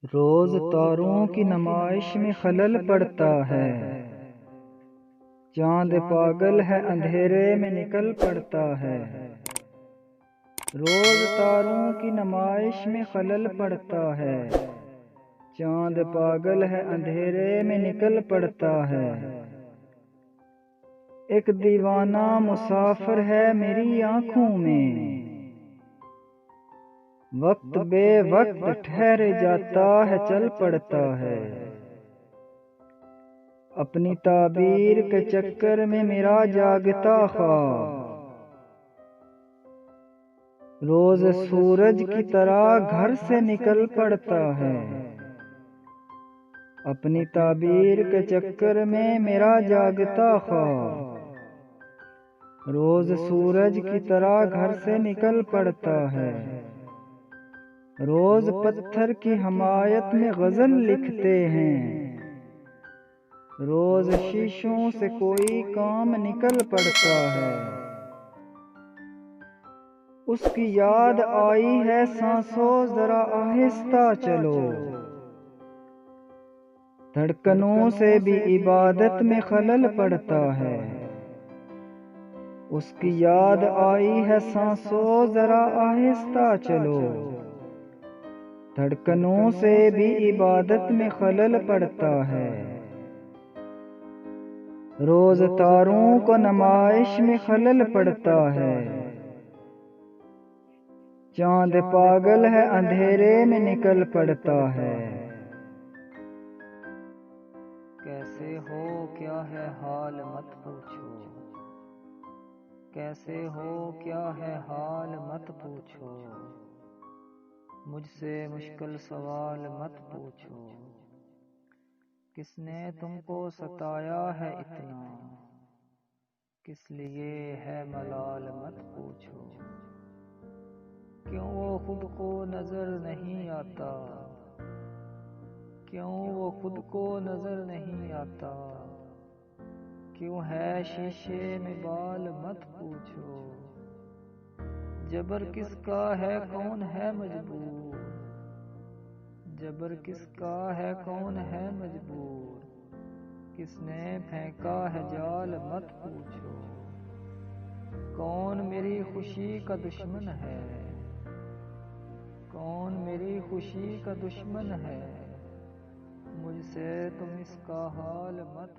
روز تاروں کی نمائش میں خلل پڑتا ہے، چاند پاگل ہے اندھیرے میں نکل پڑتا ہے۔ روز تاروں کی نمائش میں خلل پڑتا ہے، چاند پاگل ہے اندھیرے میں نکل پڑتا ہے۔ ایک دیوانہ مسافر ہے میری آنکھوں میں، وقت بے وقت ٹھہر جاتا ہے چل پڑتا ہے۔ اپنی تعبیر کے چکر میں میرا جاگتا خواب روز سورج کی طرح گھر سے نکل پڑتا ہے۔ اپنی تعبیر کے چکر میں میرا جاگتا خواب روز سورج کی طرح گھر سے نکل پڑتا ہے۔ روز پتھر کی حمایت میں غزل لکھتے ہیں، روز شیشوں سے کوئی کام نکل پڑتا ہے۔ اس کی یاد آئی ہے سانسوں ذرا آہستہ چلو، دھڑکنوں سے بھی عبادت میں خلل پڑتا ہے۔ اس کی یاد آئی ہے سانسوں ذرا آہستہ چلو، دھڑکنوں سے بھی عبادت میں خلل پڑتا ہے۔ روز تاروں کو نمائش میں خلل پڑتا ہے، چاند پاگل ہے اندھیرے میں نکل پڑتا ہے۔ کیسے ہو کیا ہے حال مت پوچھو، کیسے ہو کیا ہے حال مت پوچھو، مجھ سے مشکل سوال مت پوچھو۔ کس نے تم کو ستایا ہے اتنا، کس لیے ہے ملال مت پوچھو۔ کیوں وہ خود کو نظر نہیں آتا، کیوں وہ خود کو نظر نہیں آتا، کیوں ہے شیشے میں بال مت پوچھو۔ جبر کس کا ہے کون ہے مجبور، جبر کس کا ہے کون ہے مجبور، کس نے پھینکا ہے جال مت پوچھو۔ کون میری خوشی کا دشمن ہے، کون میری خوشی کا دشمن ہے، مجھ سے تم اس کا حال مت